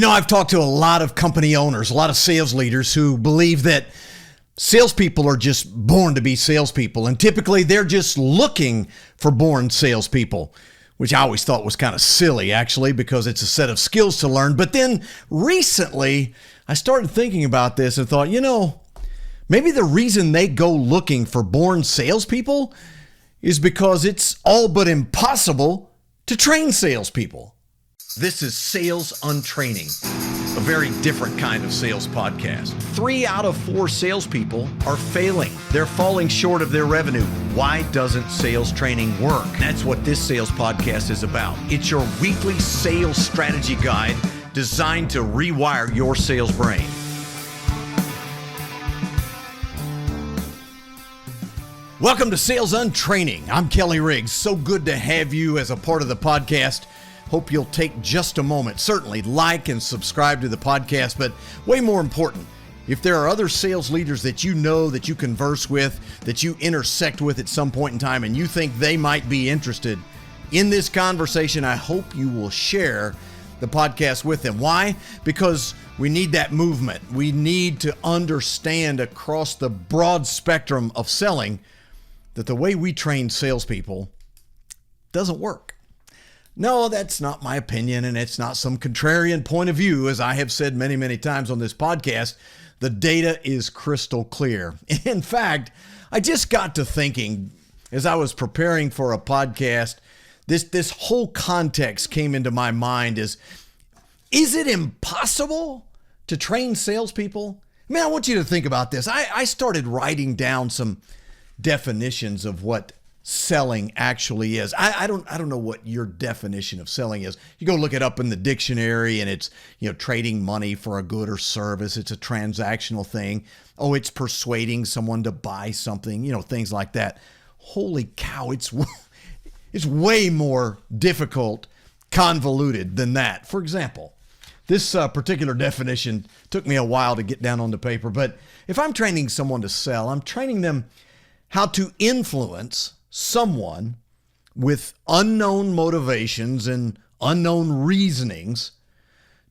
I've talked to a lot of company owners, a lot of sales leaders who believe that salespeople are just born to be salespeople. And typically they're just looking for born salespeople, which I always thought was kind of silly, actually, because it's a set of skills to learn. But then recently I started thinking about this and thought, maybe the reason they go looking for born salespeople is because it's all but impossible to train salespeople. This is Sales Untraining, a very different kind of sales podcast. 3 out of 4 salespeople are failing. They're falling short of their revenue. Why doesn't sales training work? That's what this sales podcast is about. It's your weekly sales strategy guide designed to rewire your sales brain. Welcome to Sales Untraining. I'm Kelly Riggs. So good to have you as a part of the podcast. Hope you'll take just a moment. Certainly like and subscribe to the podcast, but way more important, if there are other sales leaders that you know, that you converse with, that you intersect with at some point in time, and you think they might be interested in this conversation, I hope you will share the podcast with them. Why? Because we need that movement. We need to understand across the broad spectrum of selling that the way we train salespeople doesn't work. No, that's not my opinion, and it's not some contrarian point of view. As I have said many, many times on this podcast, the data is crystal clear. In fact, I just got to thinking as I was preparing for a podcast, this whole context came into my mind is it impossible to train salespeople? I want you to think about this. I started writing down some definitions of what selling actually is. I don't know what your definition of selling is. You go look it up in the dictionary and it's, trading money for a good or service. It's a transactional thing. Oh, it's persuading someone to buy something, things like that. Holy cow, it's way more difficult, convoluted than that. For example, this particular definition took me a while to get down on the paper, but if I'm training someone to sell, I'm training them how to influence someone with unknown motivations and unknown reasonings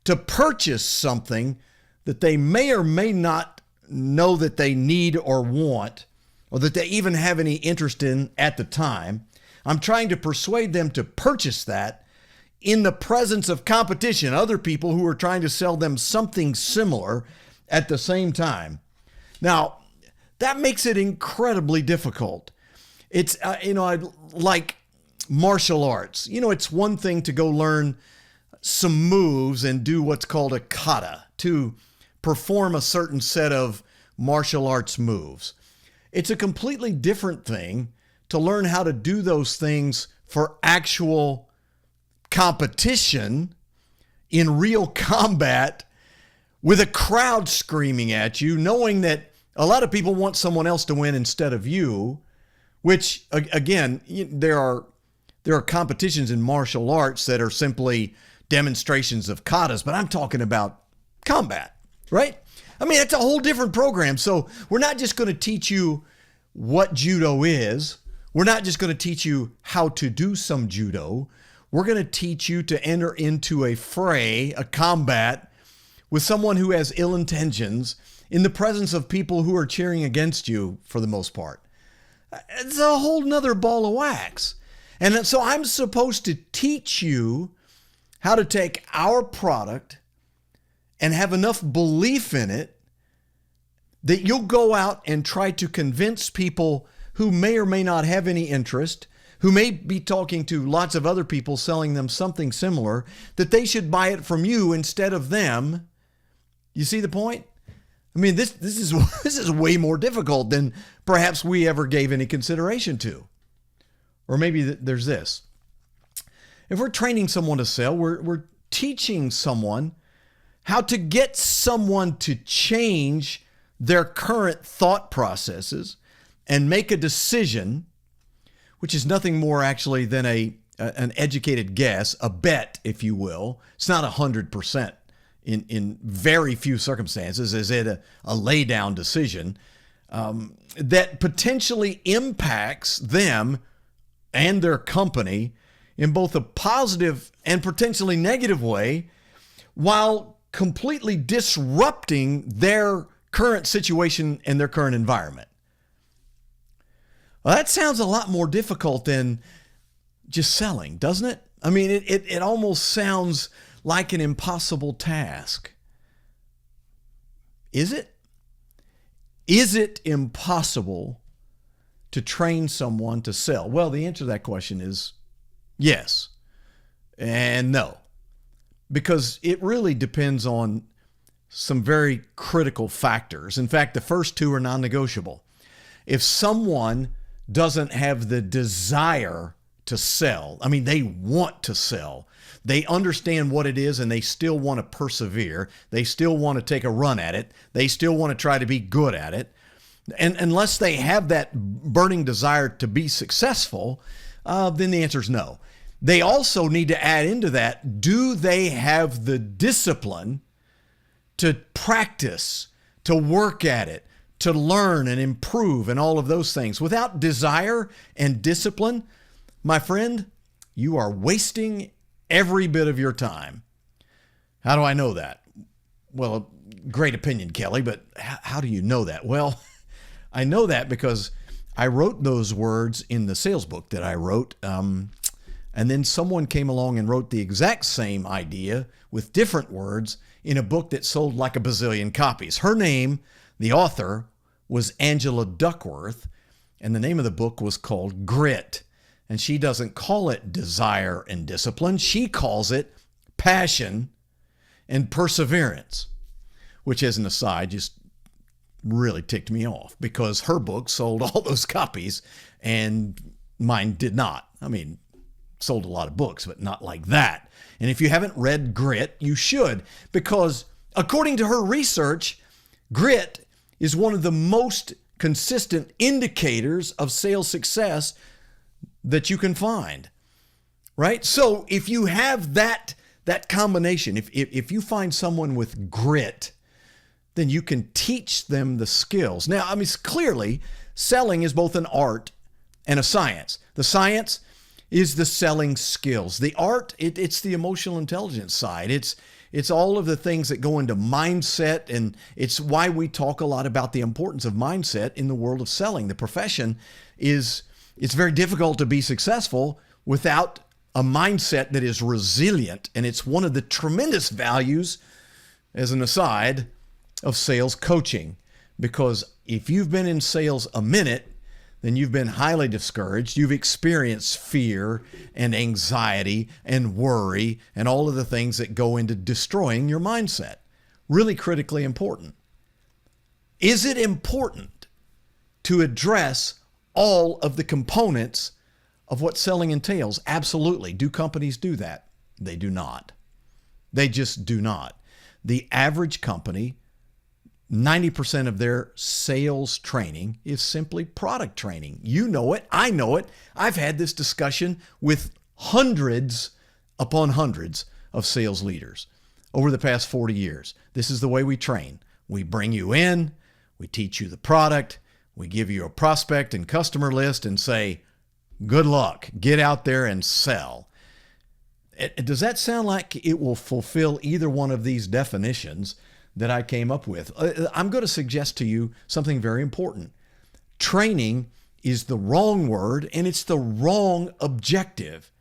to purchase something that they may or may not know that they need or want, or that they even have any interest in at the time. I'm trying to persuade them to purchase that in the presence of competition, other people who are trying to sell them something similar at the same time. Now, that makes it incredibly difficult. It's, like martial arts. It's one thing to go learn some moves and do what's called a kata, to perform a certain set of martial arts moves. It's a completely different thing to learn how to do those things for actual competition in real combat with a crowd screaming at you, knowing that a lot of people want someone else to win instead of you. Which, again, there are competitions in martial arts that are simply demonstrations of katas, but I'm talking about combat, right? It's a whole different program. So we're not just going to teach you what judo is. We're not just going to teach you how to do some judo. We're going to teach you to enter into a fray, a combat, with someone who has ill intentions in the presence of people who are cheering against you for the most part. It's a whole nother ball of wax. And so I'm supposed to teach you how to take our product and have enough belief in it that you'll go out and try to convince people who may or may not have any interest, who may be talking to lots of other people selling them something similar, that they should buy it from you instead of them. You see the point? This is way more difficult than perhaps we ever gave any consideration to. Or maybe there's this. If we're training someone to sell, we're teaching someone how to get someone to change their current thought processes and make a decision, which is nothing more actually than an educated guess, a bet, if you will. It's not 100%. In very few circumstances is it a lay down decision that potentially impacts them and their company in both a positive and potentially negative way, while completely disrupting their current situation and their current environment. Well, that sounds a lot more difficult than just selling, doesn't it? I mean, it almost sounds like an impossible task. Is it? Is it impossible to train someone to sell? Well, the answer to that question is yes and no, because it really depends on some very critical factors. In fact, the first two are non-negotiable. If someone doesn't have the desire to sell, I mean, they want to sell, they understand what it is, and they still want to persevere, they still want to take a run at it, they still want to try to be good at it, and unless they have that burning desire to be successful, then the answer is no. They also need to add into that, do they have the discipline to practice, to work at it, to learn and improve and all of those things? Without desire and discipline, my friend, you are wasting every bit of your time. How do I know that? Well, great opinion, Kelly, but how do you know that? Well, I know that because I wrote those words in the sales book that I wrote, and then someone came along and wrote the exact same idea with different words in a book that sold like a bazillion copies. Her name, the author, was Angela Duckworth, and the name of the book was called Grit. And she doesn't call it desire and discipline. She calls it passion and perseverance, which, as an aside, just really ticked me off because her book sold all those copies and mine did not. I mean, sold a lot of books, but not like that. And if you haven't read Grit, you should, because according to her research, grit is one of the most consistent indicators of sales success that you can find, right? So if you have that combination, if you find someone with grit, then you can teach them the skills. Now, I mean, clearly, selling is both an art and a science. The science is the selling skills. The art, it's the emotional intelligence side. It's all of the things that go into mindset, and it's why we talk a lot about the importance of mindset in the world of selling. The profession it's very difficult to be successful without a mindset that is resilient, and it's one of the tremendous values, as an aside, of sales coaching, because if you've been in sales a minute, then you've been highly discouraged. You've experienced fear and anxiety and worry and all of the things that go into destroying your mindset. Really critically important. Is it important to address all of the components of what selling entails? Absolutely. Do companies do that? They do not. They just do not. The average company, 90% of their sales training is simply product training. You know it. I know it. I've had this discussion with hundreds upon hundreds of sales leaders over the past 40 years. This is the way we train. We bring you in, we teach you the product, we give you a prospect and customer list and say, good luck, get out there and sell. Does that sound like it will fulfill either one of these definitions that I came up with? I'm going to suggest to you something very important. Training is the wrong word, and it's the wrong objective.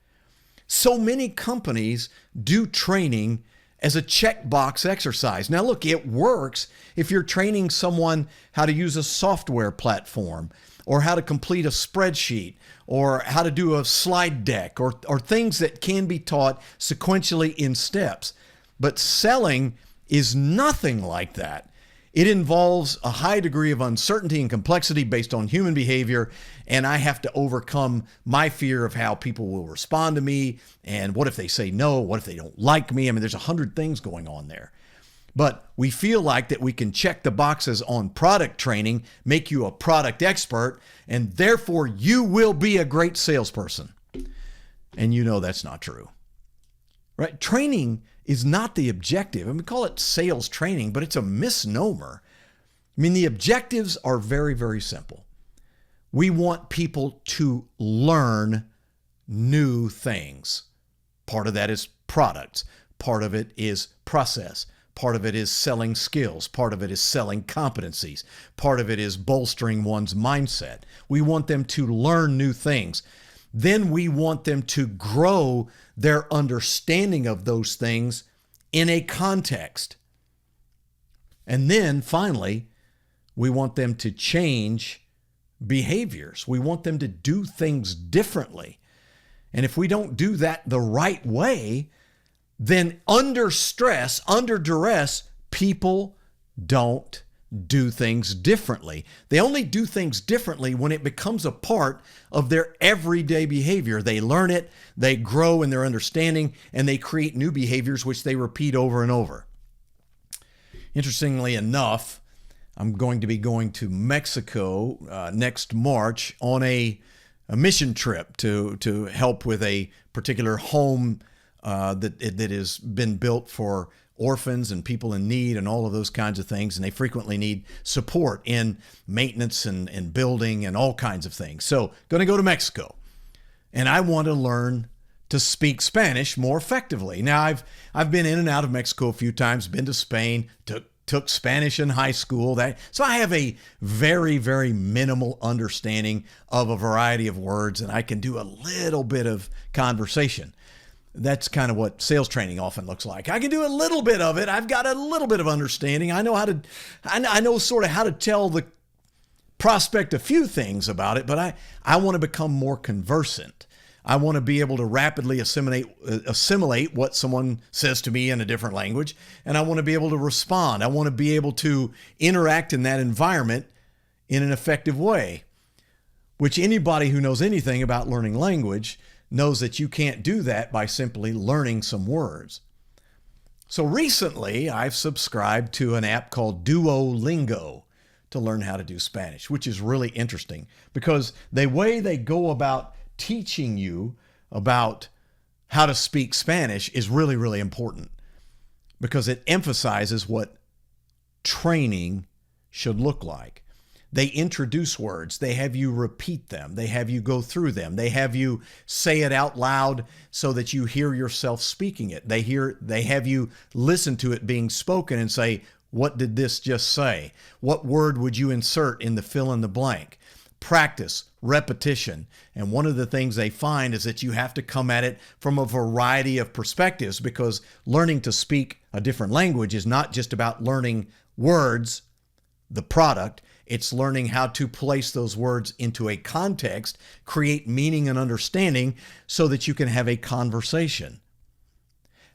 So many companies do training as a checkbox exercise. Now look, it works if you're training someone how to use a software platform, or how to complete a spreadsheet, or how to do a slide deck, or things that can be taught sequentially in steps. But selling is nothing like that. It involves a high degree of uncertainty and complexity based on human behavior, and I have to overcome my fear of how people will respond to me, and what if they say no, what if they don't like me? I mean, there's 100 things going on there. But we feel like that we can check the boxes on product training, make you a product expert, and therefore you will be a great salesperson. And you know that's not true, right? Training is not the objective. I mean, we call it sales training, but it's a misnomer. I mean, the objectives are very, very simple. We want people to learn new things. Part of that is products. part of it is process. Part of it is selling skills. Part of it is selling competencies. Part of it is bolstering one's mindset. We want them to learn new things. Then we want them to grow their understanding of those things in a context. And then finally, we want them to change behaviors. We want them to do things differently. And if we don't do that the right way, then under stress, under duress, people don't do things differently. They only do things differently when it becomes a part of their everyday behavior. They learn it, they grow in their understanding, and they create new behaviors which they repeat over and over. Interestingly enough, I'm going to be going to Mexico next March on a mission trip to help with a particular home that has been built for orphans and people in need and all of those kinds of things. And they frequently need support in maintenance and building and all kinds of things. So going to go to Mexico, and I want to learn to speak Spanish more effectively. Now, I've been in and out of Mexico a few times, been to Spain, took Spanish in high school. So I have a very, very minimal understanding of a variety of words, and I can do a little bit of conversation. That's kind of what sales training often looks like. I can do a little bit of it. I've got a little bit of understanding. I know sort of how to tell the prospect a few things about it, but I want to become more conversant. I want to be able to rapidly assimilate what someone says to me in a different language, and I want to be able to respond. I want to be able to interact in that environment in an effective way, which anybody who knows anything about learning language knows that you can't do that by simply learning some words. So recently, I've subscribed to an app called Duolingo to learn how to do Spanish, which is really interesting because the way they go about teaching you about how to speak Spanish is really, really important because it emphasizes what training should look like. They introduce words. They have you repeat them. They have you go through them. They have you say it out loud so that you hear yourself speaking it. They have you listen to it being spoken and say, what did this just say? What word would you insert in the fill in the blank? Practice, repetition. And one of the things they find is that you have to come at it from a variety of perspectives because learning to speak a different language is not just about learning words, the product. It's learning how to place those words into a context, create meaning and understanding so that you can have a conversation.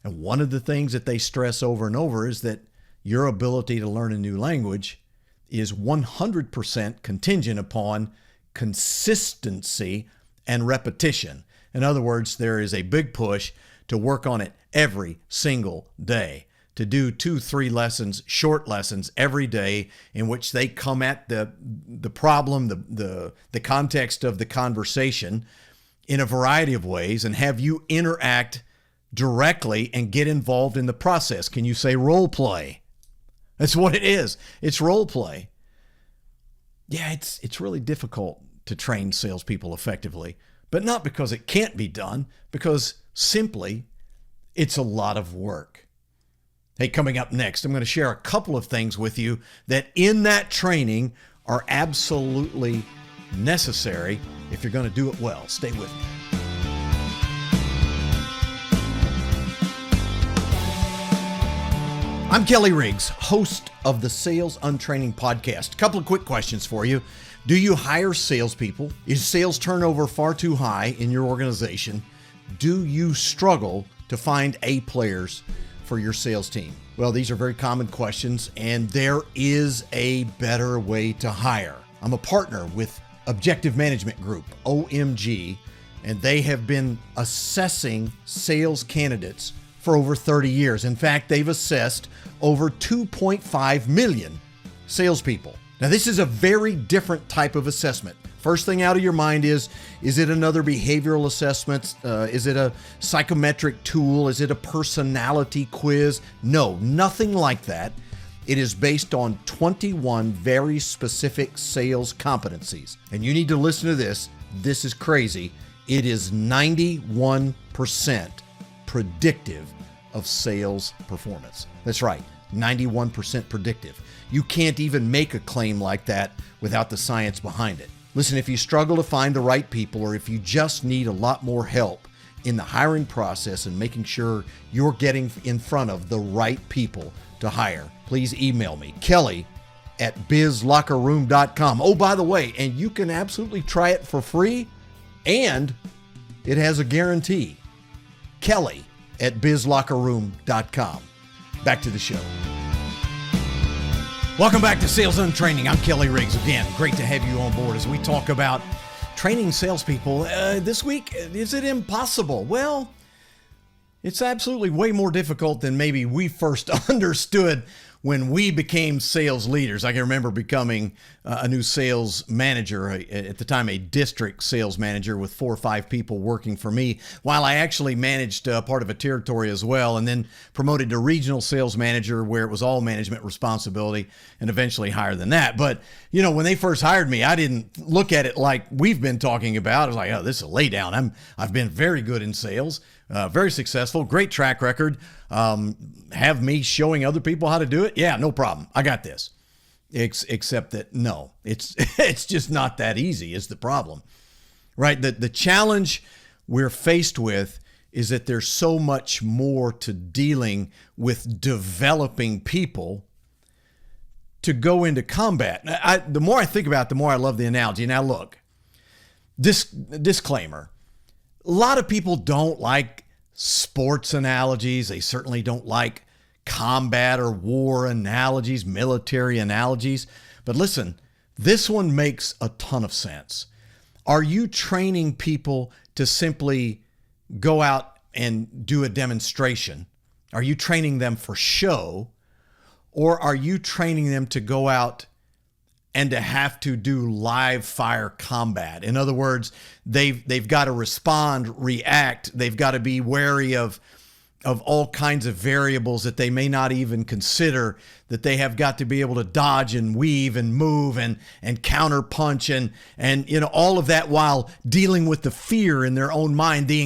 And one of the things that they stress over and over is that your ability to learn a new language is 100% contingent upon consistency and repetition. In other words, there is a big push to work on it every single day, to do 2-3 lessons, short lessons every day in which they come at the problem, the context of the conversation in a variety of ways and have you interact directly and get involved in the process. Can you say role play? That's what it is. It's role play. Yeah, it's really difficult to train salespeople effectively, but not because it can't be done, because simply it's a lot of work. Hey, coming up next, I'm going to share a couple of things with you that in that training are absolutely necessary if you're going to do it well. Stay with me. I'm Kelly Riggs, host of the Sales Untraining podcast. A couple of quick questions for you. Do you hire salespeople? Is sales turnover far too high in your organization? Do you struggle to find A players for your sales team? Well, these are very common questions, and there is a better way to hire. I'm a partner with Objective Management Group, OMG, and they have been assessing sales candidates for over 30 years. In fact, they've assessed over 2.5 million salespeople. Now, this is a very different type of assessment. First thing out of your mind is it another behavioral assessment? Is it a psychometric tool? Is it a personality quiz? No, nothing like that. It is based on 21 very specific sales competencies. And you need to listen to this. This is crazy. It is 91% predictive of sales performance. That's right, 91% predictive. You can't even make a claim like that without the science behind it. Listen, if you struggle to find the right people, or if you just need a lot more help in the hiring process and making sure you're getting in front of the right people to hire, please email me, Kelly@bizlockerroom.com. Oh, by the way, and you can absolutely try it for free, and it has a guarantee. Kelly@bizlockerroom.com. Back to the show. Welcome back to Sales Untraining. I'm Kelly Riggs. Again, great to have you on board as we talk about training salespeople. This week, is it impossible? Well, it's absolutely way more difficult than maybe we first understood when we became sales leaders. I can remember becoming a new sales manager, at the time a district sales manager with 4 or 5 people working for me, while I actually managed part of a territory as well, and then promoted to regional sales manager where it was all management responsibility, and eventually higher than that. But, you know, when they first hired me, I didn't look at it like we've been talking about. I was like, oh, this is a lay down. I've been very good in sales. Very successful, great track record. Have me showing other people how to do it? Yeah, no problem. I got this. Except that no, it's just not that easy is the problem, right? The challenge we're faced with is that there's so much more to dealing with developing people to go into combat. The more I think about it, the more I love the analogy. Now look, disclaimer. A lot of people don't like sports analogies. They certainly don't like combat or war analogies, military analogies. But listen, this one makes a ton of sense. Are you training people to simply go out and do a demonstration? Are you training them for show? Or are you training them to go out and to have to do live fire combat? In other words, they've got to respond, react. They've got to be wary of all kinds of variables that they may not even consider, that they have got to be able to dodge and weave and move and counter punch and you know, all of that while dealing with the fear in their own mind, the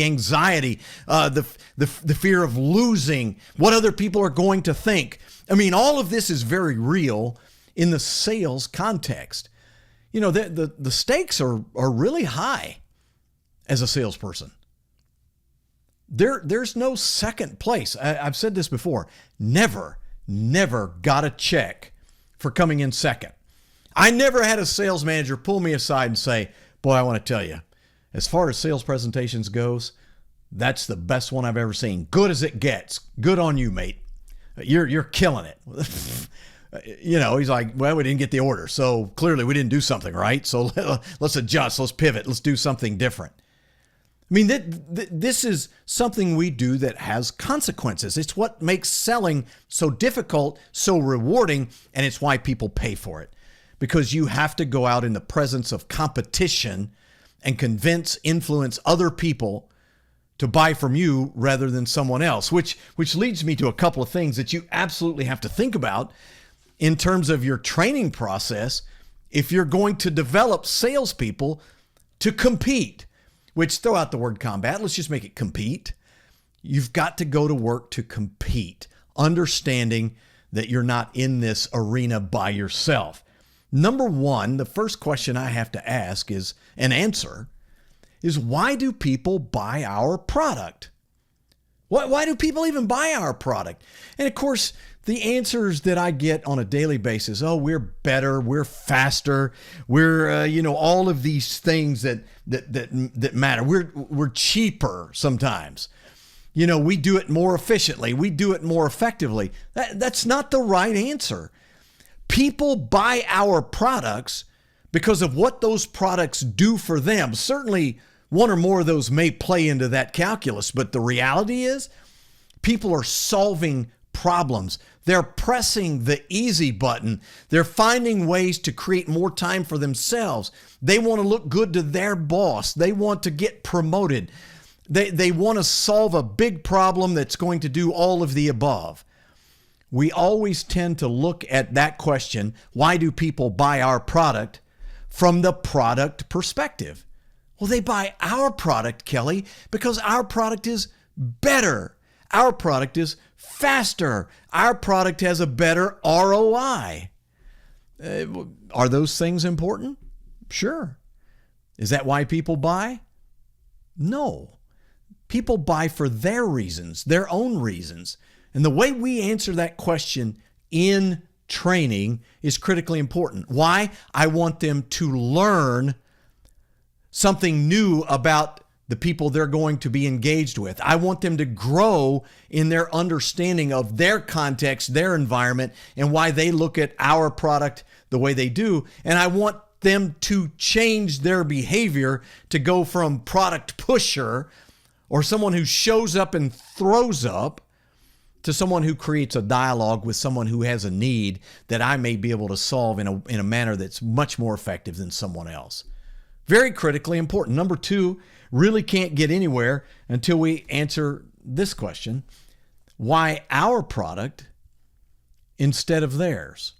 anxiety, the fear of losing, what other people are going to think. I mean, all of this is very real in the sales context. You know, the stakes are really high as a salesperson. There's no second place. I've said this before. Never got a check for coming in second. I never had a sales manager pull me aside and say, boy, I want to tell you, as far as sales presentations goes, that's the best one I've ever seen. Good as it gets. Good on you, mate. You're killing it. You know, he's like, well, we didn't get the order. So clearly we didn't do something right. So let's adjust. Let's pivot. Let's do something different. I mean, this is something we do that has consequences. It's what makes selling so difficult, so rewarding, and it's why people pay for it. Because you have to go out in the presence of competition and influence other people to buy from you rather than someone else, which leads me to a couple of things that you absolutely have to think about in terms of your training process if you're going to develop salespeople to compete. Which, throw out the word combat, let's just make it compete. You've got to go to work to compete, understanding that you're not in this arena by yourself. Number one, the first question I have to ask is, and answer, is why do people buy our product? Why do people even buy our product? And of course, the answers that I get on a daily basis, oh, we're better, we're faster, we're, all of these things that matter. We're cheaper sometimes. You know, we do it more efficiently. We do it more effectively. That's not the right answer. People buy our products because of what those products do for them. Certainly, one or more of those may play into that calculus, but the reality is people are solving problems. They're pressing the easy button. They're finding ways to create more time for themselves. They want to look good to their boss. They want to get promoted. They want to solve a big problem that's going to do all of the above. We always tend to look at that question, why do people buy our product, from the product perspective. Well, they buy our product, Kelly, because our product is better. Our product is faster. Our product has a better ROI. Are those things important? Sure. Is that why people buy? No. People buy for their reasons, their own reasons. And the way we answer that question in training is critically important. Why? I want them to learn something new about the people they're going to be engaged with. I want them to grow in their understanding of their context, their environment, and why they look at our product the way they do. And I want them to change their behavior to go from product pusher or someone who shows up and throws up to someone who creates a dialogue with someone who has a need that I may be able to solve in a manner that's much more effective than someone else. Very critically important. Number two, really can't get anywhere until we answer this question: why our product instead of theirs?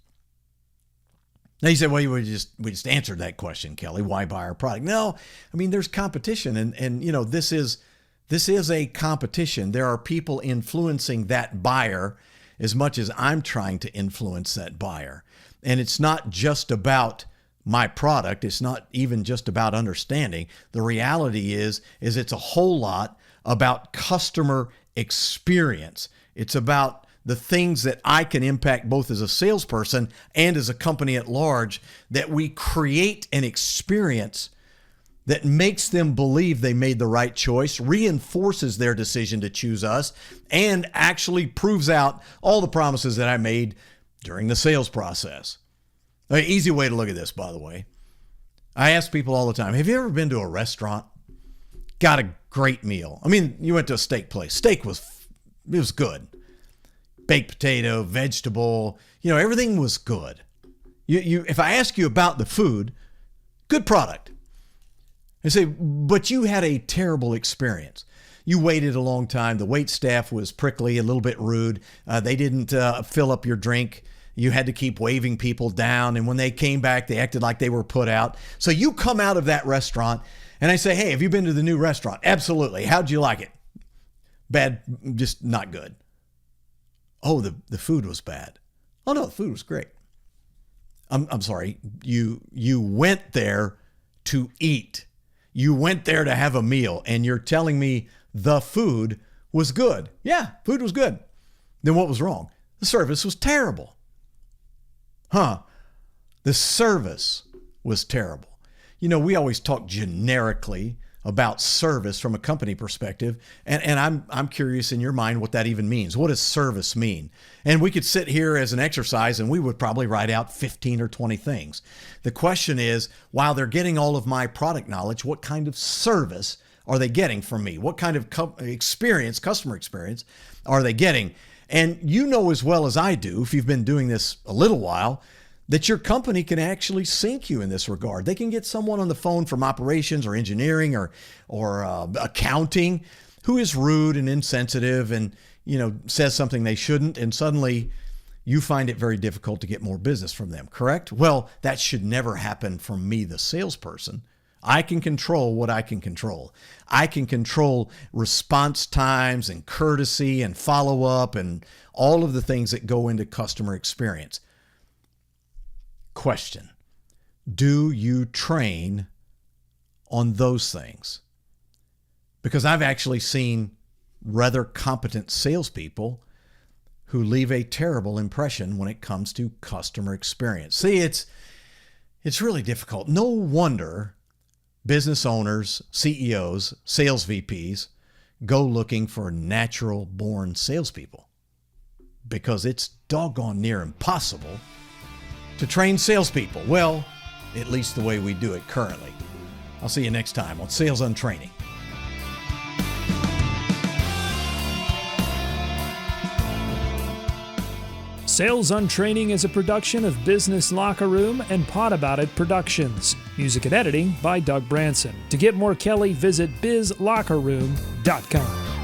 Now you say, well, we just answered that question, Kelly. Why buy our product? No, I mean, there's competition, and you know, this is a competition. There are people influencing that buyer as much as I'm trying to influence that buyer. And it's not just about my product. It's not even just about understanding. The reality is it's a whole lot about customer experience. It's about the things that I can impact both as a salesperson and as a company at large, that we create an experience that makes them believe they made the right choice, reinforces their decision to choose us, and actually proves out all the promises that I made during the sales process. An easy way to look at this, by the way. I ask people all the time, have you ever been to a restaurant? Got a great meal. I mean, you went to a steak place. Steak was good. Baked potato, vegetable, everything was good. If I ask you about the food, good product. I say, but you had a terrible experience. You waited a long time. The wait staff was prickly, a little bit rude. They didn't fill up your drink. You had to keep waving people down. And when they came back, they acted like they were put out. So you come out of that restaurant and I say, hey, have you been to the new restaurant? Absolutely. How'd you like it? Bad, just not good. Oh, the food was bad. Oh no, the food was great. I'm sorry. You went there to eat. You went there to have a meal, and you're telling me the food was good. Yeah, food was good. Then what was wrong? The service was terrible. The service was terrible. We always talk generically about service from a company perspective, and I'm curious in your mind what that even means. What does service mean? And we could sit here as an exercise and we would probably write out 15 or 20 things. The question is, while they're getting all of my product knowledge, what kind of service are they getting from me? What kind of customer experience are they getting? And you know as well as I do, if you've been doing this a little while, that your company can actually sink you in this regard. They can get someone on the phone from operations or engineering or accounting who is rude and insensitive and says something they shouldn't, and suddenly you find it very difficult to get more business from them, correct? Well, that should never happen from me, the salesperson. I can control what I can control. I can control response times and courtesy and follow-up and all of the things that go into customer experience. Question: do you train on those things? Because I've actually seen rather competent salespeople who leave a terrible impression when it comes to customer experience. See, it's really difficult. No wonder business owners, CEOs, sales VPs go looking for natural-born salespeople, because it's doggone near impossible to train salespeople. Well, at least the way we do it currently. I'll see you next time on Sales Untraining. Sales Untraining is a production of Business Locker Room and Pod About It Productions. Music and editing by Doug Branson. To get more Kelly, visit bizlockerroom.com.